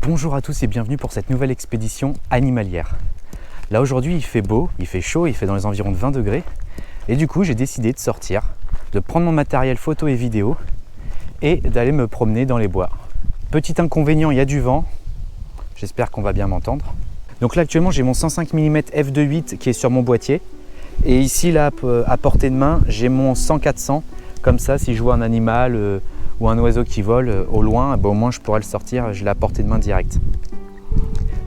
Bonjour à tous et bienvenue pour cette nouvelle expédition animalière. Là aujourd'hui il fait beau, il fait chaud, il fait dans les environs de 20 degrés et du coup j'ai décidé de sortir, de prendre mon matériel photo et vidéo et d'aller me promener dans les bois. Petit inconvénient, il y a du vent, j'espère qu'on va bien m'entendre. Donc là actuellement j'ai mon 105 mm f2.8 qui est sur mon boîtier et ici là à portée de main j'ai mon 100-400, comme ça si je vois un animal ou un oiseau qui vole au loin, au moins je pourrais le sortir, je l'ai à portée de main direct.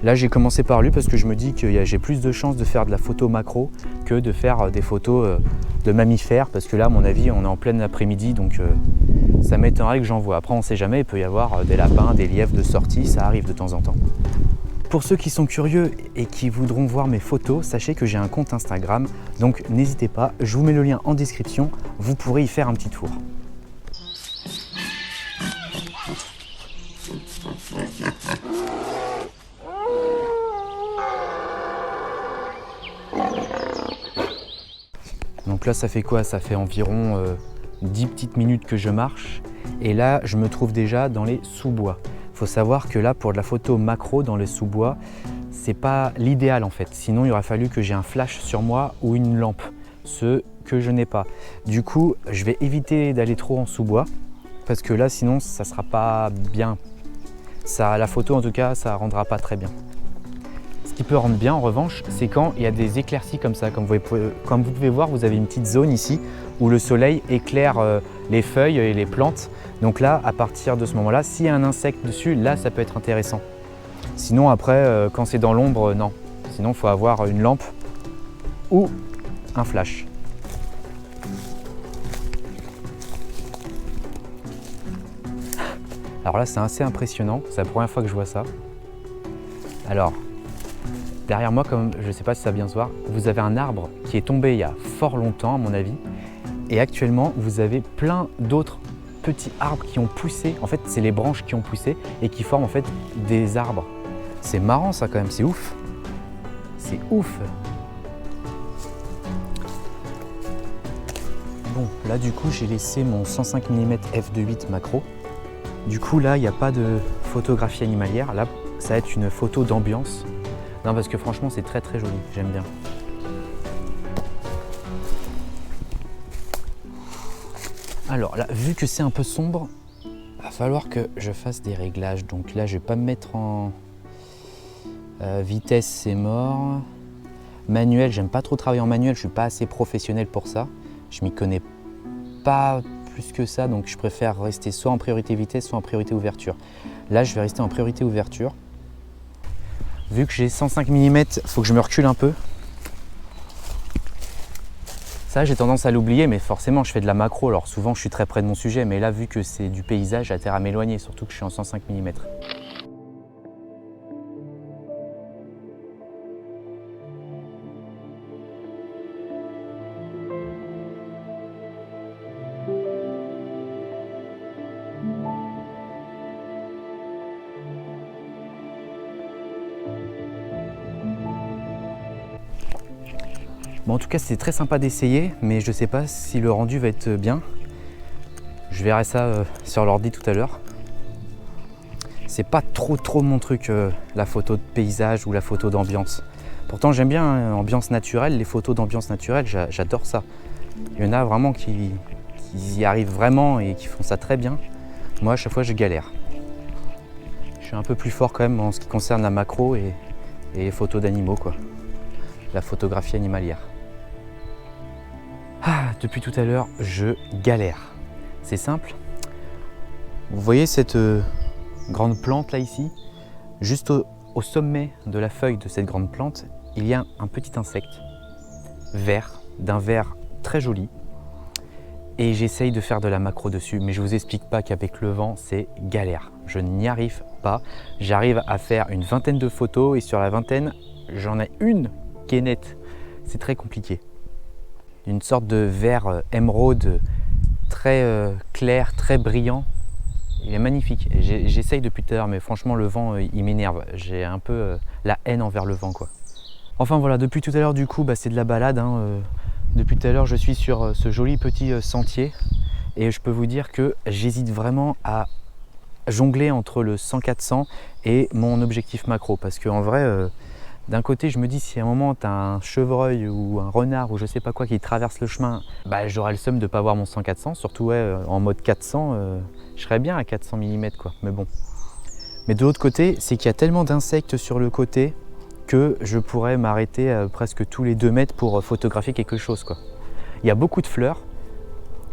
Là j'ai commencé par lui parce que je me dis que j'ai plus de chances de faire de la photo macro que de faire des photos de mammifères, parce que là à mon avis on est en plein après-midi, donc ça m'étonnerait que j'en vois. Après on ne sait jamais, il peut y avoir des lapins, des lièvres de sortie, ça arrive de temps en temps. Pour ceux qui sont curieux et qui voudront voir mes photos, sachez que j'ai un compte Instagram, donc n'hésitez pas, je vous mets le lien en description, vous pourrez y faire un petit tour. Donc là ça fait quoi? Ça fait environ 10 petites minutes que je marche et là je me trouve déjà dans les sous-bois. Il faut savoir que là pour de la photo macro dans les sous-bois, c'est pas l'idéal en fait. Sinon il aurait fallu que j'ai un flash sur moi ou une lampe, ce que je n'ai pas. Du coup je vais éviter d'aller trop en sous-bois parce que là sinon ça sera pas bien. La photo en tout cas ça rendra pas très bien. Ce qui peut rendre bien en revanche, c'est quand il y a des éclaircies comme ça. Comme vous pouvez voir, vous avez une petite zone ici où le soleil éclaire les feuilles et les plantes. Donc là, à partir de ce moment-là, s'il y a un insecte dessus, là ça peut être intéressant. Sinon après, quand c'est dans l'ombre, non. Sinon il faut avoir une lampe ou un flash. Alors là c'est assez impressionnant, c'est la première fois que je vois ça. Alors, derrière moi, comme je ne sais pas si ça va bien se voir, vous avez un arbre qui est tombé il y a fort longtemps à mon avis. Et actuellement, vous avez plein d'autres petits arbres qui ont poussé. En fait, c'est les branches qui ont poussé et qui forment en fait des arbres. C'est marrant ça quand même, c'est ouf. C'est ouf. Bon, là du coup, j'ai laissé mon 105 mm f2.8 macro. Du coup, là, il n'y a pas de photographie animalière. Là, ça va être une photo d'ambiance. Non, parce que franchement, c'est très très joli. J'aime bien. Alors là, vu que c'est un peu sombre, il va falloir que je fasse des réglages. Donc là, je vais pas me mettre en vitesse, c'est mort. Manuel, j'aime pas trop travailler en manuel. Je suis pas assez professionnel pour ça. Je m'y connais pas plus que ça, donc je préfère rester soit en priorité vitesse, soit en priorité ouverture. Là, je vais rester en priorité ouverture. Vu que j'ai 105 mm, il faut que je me recule un peu. Ça, j'ai tendance à l'oublier, mais forcément, je fais de la macro. Alors souvent, je suis très près de mon sujet, mais là, vu que c'est du paysage, j'ai intérêt à m'éloigner, surtout que je suis en 105 mm. Bon, en tout cas, c'est très sympa d'essayer, mais je ne sais pas si le rendu va être bien. Je verrai ça sur l'ordi tout à l'heure. C'est pas trop mon truc, la photo de paysage ou la photo d'ambiance. Pourtant, j'aime bien l'ambiance naturelle, les photos d'ambiance naturelle, j'adore ça. Il y en a vraiment qui y arrivent vraiment et qui font ça très bien. Moi, à chaque fois, je galère. Je suis un peu plus fort quand même en ce qui concerne la macro et les photos d'animaux, quoi. La photographie animalière. Depuis tout à l'heure, je galère. C'est simple. Vous voyez cette grande plante là ici? Juste au sommet de la feuille de cette grande plante, il y a un petit insecte vert, d'un vert très joli. Et j'essaye de faire de la macro dessus, mais je ne vous explique pas qu'avec le vent, c'est galère. Je n'y arrive pas. J'arrive à faire une vingtaine de photos et sur la vingtaine, j'en ai une qui est nette. C'est très compliqué. Une sorte de vert émeraude très clair, très brillant. Il est magnifique. J'essaye depuis tout à l'heure, mais franchement le vent il m'énerve. J'ai un peu la haine envers le vent, quoi. Enfin voilà, depuis tout à l'heure du coup c'est de la balade. Depuis tout à l'heure je suis sur ce joli petit sentier et je peux vous dire que j'hésite vraiment à jongler entre le 100-400 et mon objectif macro. Parce qu'en vrai, d'un côté, je me dis, si à un moment tu as un chevreuil ou un renard ou je sais pas quoi qui traverse le chemin, bah, j'aurais le seum de ne pas voir mon 100-400. Surtout ouais, en mode 400, je serais bien à 400 mm quoi. Mais bon. Mais de l'autre côté, c'est qu'il y a tellement d'insectes sur le côté que je pourrais m'arrêter presque tous les 2 mètres pour photographier quelque chose, quoi. Il y a beaucoup de fleurs,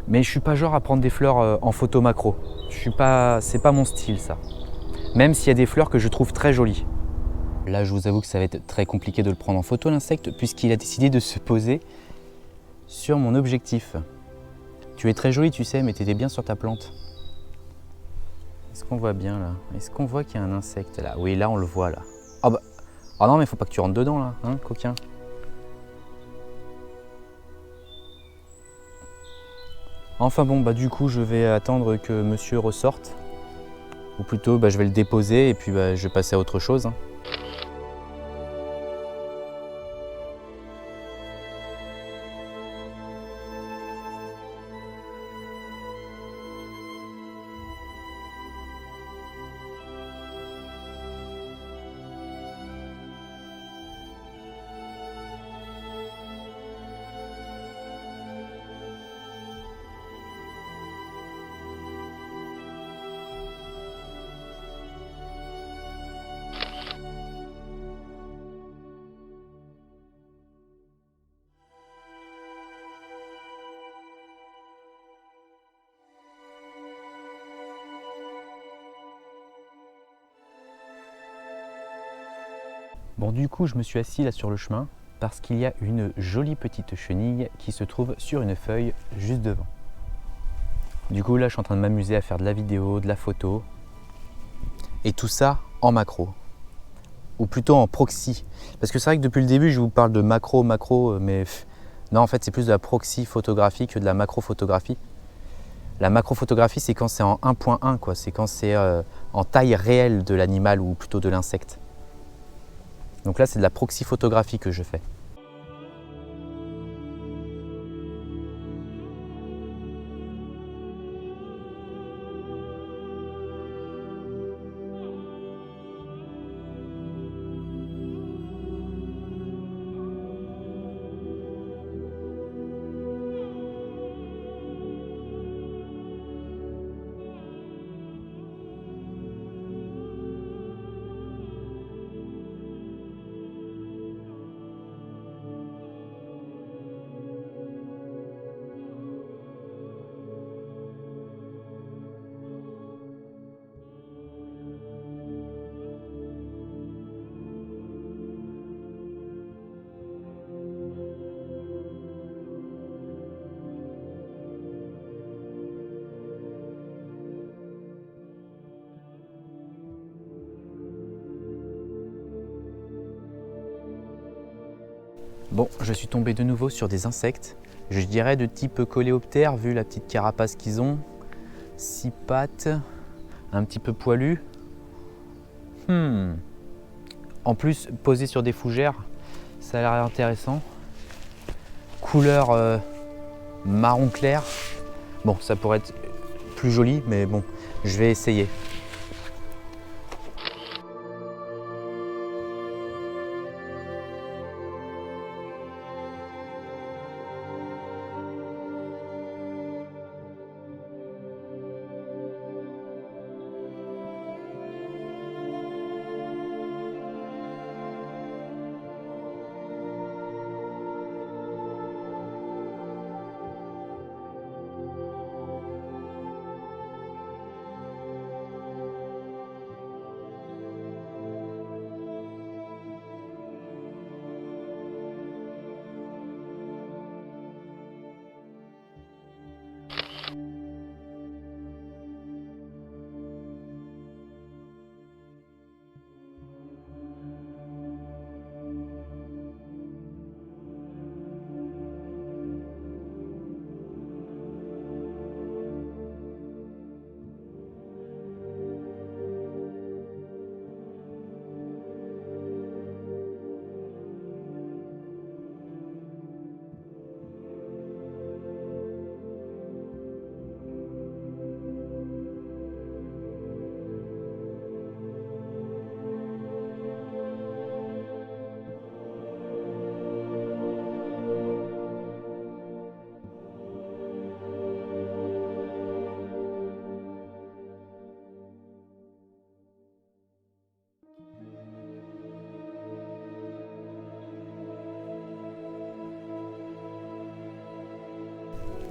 mais je suis pas genre à prendre des fleurs en photo macro. C'est pas mon style ça. Même s'il y a des fleurs que je trouve très jolies. Là, je vous avoue que ça va être très compliqué de le prendre en photo l'insecte puisqu'il a décidé de se poser sur mon objectif. Tu es très jolie, tu sais, mais tu étais bien sur ta plante. Est-ce qu'on voit bien là? Est-ce qu'on voit qu'il y a un insecte là? Oui, là on le voit là. Oh bah, oh non, mais faut pas que tu rentres dedans là, hein, coquin. Enfin bon, bah du coup, je vais attendre que monsieur ressorte. Ou plutôt, bah, je vais le déposer et puis bah, je vais passer à autre chose, hein. Bon, du coup, je me suis assis là sur le chemin parce qu'il y a une jolie petite chenille qui se trouve sur une feuille juste devant. Du coup, là, je suis en train de m'amuser à faire de la vidéo, de la photo. Et tout ça en macro. Ou plutôt en proxy. Parce que c'est vrai que depuis le début, je vous parle de macro, mais non, en fait, c'est plus de la proxy photographie que de la macro photographie. La macro photographie, c'est quand c'est en 1.1, quoi. C'est quand c'est en taille réelle de l'animal ou plutôt de l'insecte. Donc là, c'est de la proxy photographie que je fais. Bon, je suis tombé de nouveau sur des insectes, je dirais de type coléoptère, vu la petite carapace qu'ils ont. 6 pattes, un petit peu poilu. En plus, posé sur des fougères, ça a l'air intéressant. Couleur marron clair. Bon, ça pourrait être plus joli, mais bon, je vais essayer.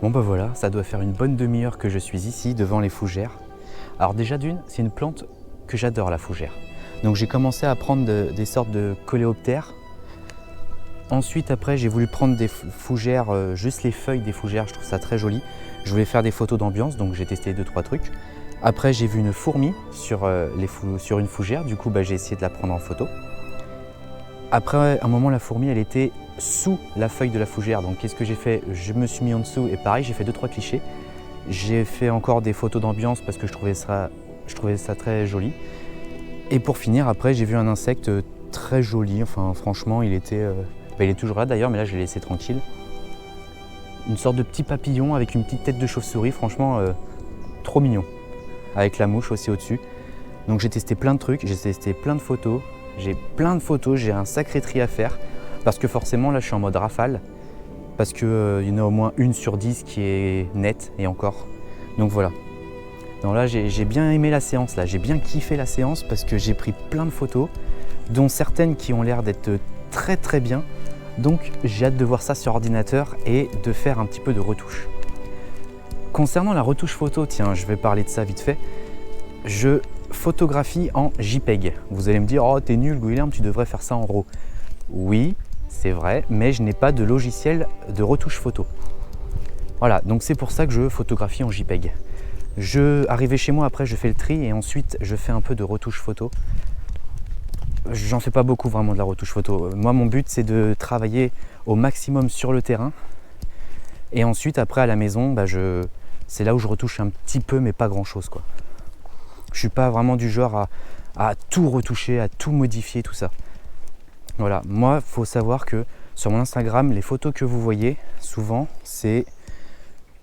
Bon bah voilà, ça doit faire une bonne demi-heure que je suis ici devant les fougères. Alors déjà d'une, c'est une plante que j'adore, la fougère. Donc j'ai commencé à prendre des sortes de coléoptères. Ensuite après j'ai voulu prendre des fougères, juste les feuilles des fougères, je trouve ça très joli. Je voulais faire des photos d'ambiance, donc j'ai testé 2-3 trucs. Après j'ai vu une fourmi sur une fougère, du coup bah, j'ai essayé de la prendre en photo. Après un moment la fourmi elle était sous la feuille de la fougère, donc qu'est-ce que j'ai fait? Je me suis mis en dessous et pareil j'ai fait 2-3 clichés. J'ai fait encore des photos d'ambiance parce que je trouvais ça très joli. Et pour finir après j'ai vu un insecte très joli, enfin franchement il est toujours là d'ailleurs mais là je l'ai laissé tranquille. Une sorte de petit papillon avec une petite tête de chauve-souris, franchement trop mignon. Avec la mouche aussi au-dessus. Donc j'ai testé plein de trucs, j'ai testé plein de photos. J'ai un sacré tri à faire. Parce que forcément là je suis en mode rafale. Parce qu'il y en a au moins 1 sur 10 qui est nette et encore. Donc voilà. Donc là j'ai bien aimé la séance, là j'ai bien kiffé la séance parce que j'ai pris plein de photos, dont certaines qui ont l'air d'être très très bien. Donc j'ai hâte de voir ça sur ordinateur et de faire un petit peu de retouche. Concernant la retouche photo, tiens, je vais parler de ça vite fait. Je photographie en JPEG. Vous allez me dire, oh t'es nul Guilherme, tu devrais faire ça en RAW. Oui, c'est vrai, mais je n'ai pas de logiciel de retouche photo. Voilà, donc c'est pour ça que je photographie en JPEG. Arrivé chez moi, après je fais le tri et ensuite je fais un peu de retouche photo. J'en fais pas beaucoup vraiment de la retouche photo. Moi mon but c'est de travailler au maximum sur le terrain. Et ensuite après à la maison, bah, c'est là où je retouche un petit peu mais pas grand chose quoi. Je suis pas vraiment du genre à tout retoucher, à tout modifier, tout ça. Voilà, moi il faut savoir que sur mon Instagram, les photos que vous voyez, souvent c'est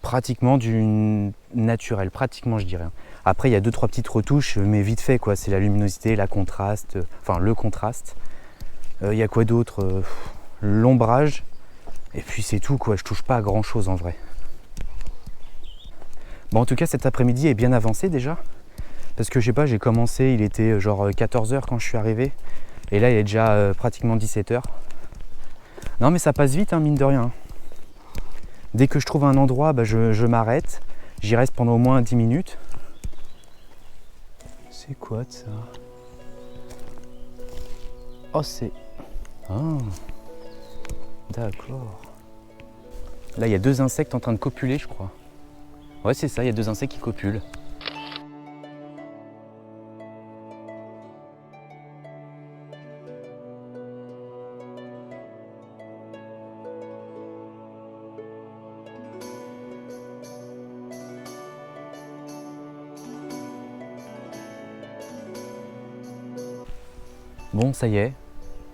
pratiquement du naturel, pratiquement je dirais. Après il y a 2-3 petites retouches, mais vite fait quoi, c'est la luminosité, la contraste, enfin le contraste. Il y a quoi d'autre? L'ombrage. Et puis c'est tout quoi, je touche pas à grand chose en vrai. Bon en tout cas cet après-midi est bien avancé déjà. Parce que je sais pas, j'ai commencé, il était genre 14 h quand je suis arrivé. Et là il est déjà pratiquement 17 h. Non mais ça passe vite hein, mine de rien. Dès que je trouve un endroit, bah, je m'arrête. J'y reste pendant au moins 10 minutes. C'est quoi de ça? Oh c'est... Ah, d'accord. Là il y a 2 insectes en train de copuler je crois. Ouais c'est ça, il y a 2 insectes qui copulent. Bon, ça y est,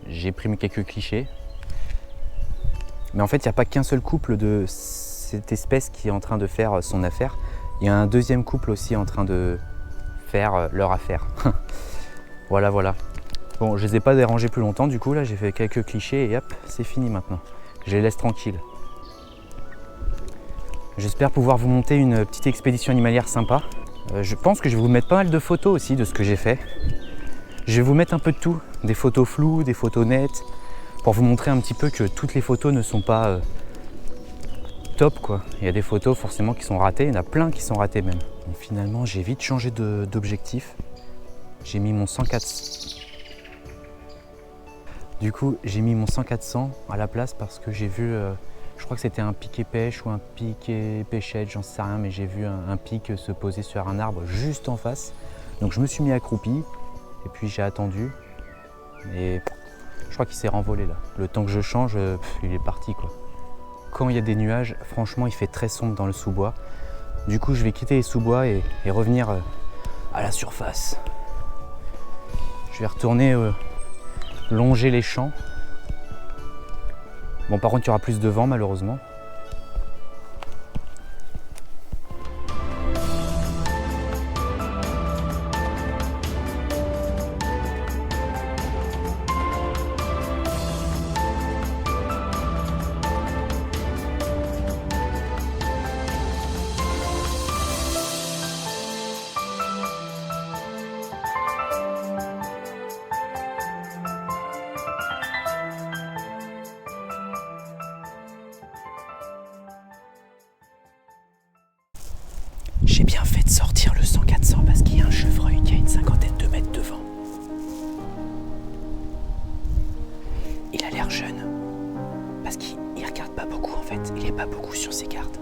j'ai pris quelques clichés. Mais en fait, il n'y a pas qu'un seul couple de cette espèce qui est en train de faire son affaire. Il y a un deuxième couple aussi en train de faire leur affaire. Voilà, voilà. Bon, je ne les ai pas dérangés plus longtemps, du coup, là, j'ai fait quelques clichés et hop, c'est fini maintenant. Je les laisse tranquilles. J'espère pouvoir vous monter une petite expédition animalière sympa. Je pense que je vais vous mettre pas mal de photos aussi de ce que j'ai fait. Je vais vous mettre un peu de tout, des photos floues, des photos nettes, pour vous montrer un petit peu que toutes les photos ne sont pas top quoi. Il y a des photos forcément qui sont ratées, il y en a plein qui sont ratées même. Donc, finalement j'ai vite changé d'objectif. J'ai mis mon 104. Du coup j'ai mis mon 100-400 à la place parce que j'ai vu, je crois que c'était un piquet pêche ou un piquet pêchette, j'en sais rien, mais j'ai vu un pic se poser sur un arbre juste en face. Donc je me suis mis accroupi. Et puis j'ai attendu et je crois qu'il s'est renvolé là. Le temps que je change, il est parti quoi. Quand il y a des nuages, franchement il fait très sombre dans le sous-bois. Du coup je vais quitter les sous-bois et revenir à la surface. Je vais retourner longer les champs. Bon par contre il y aura plus de vent malheureusement. bien fait de sortir le 100-400 parce qu'il y a un chevreuil qui a une cinquantaine de mètres devant. Il a l'air jeune parce qu'il regarde pas beaucoup en fait, il est pas beaucoup sur ses cartes.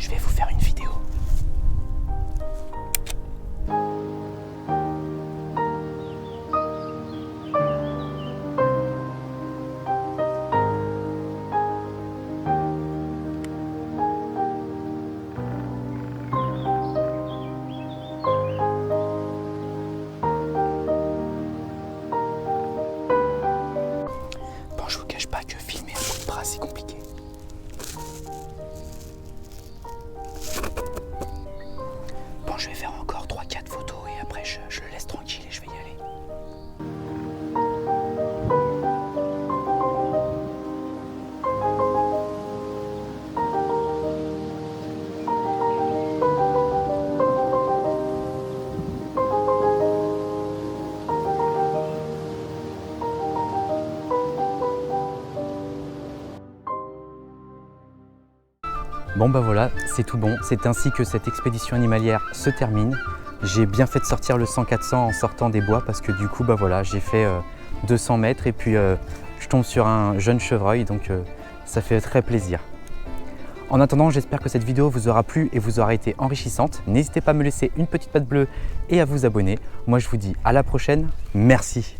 Je vais vous faire une vidéo. Bon, je vous cache pas que filmer un bout de bras, c'est compliqué. Bon, je vais faire encore 3-4 photos et après je le laisse tranquille et je vais y aller. Bon bah voilà, c'est tout bon. C'est ainsi que cette expédition animalière se termine. J'ai bien fait de sortir le 100-400 en sortant des bois parce que du coup bah voilà, j'ai fait 200 mètres et puis je tombe sur un jeune chevreuil, donc ça fait très plaisir. En attendant, j'espère que cette vidéo vous aura plu et vous aura été enrichissante. N'hésitez pas à me laisser une petite patte bleue et à vous abonner. Moi je vous dis à la prochaine, merci.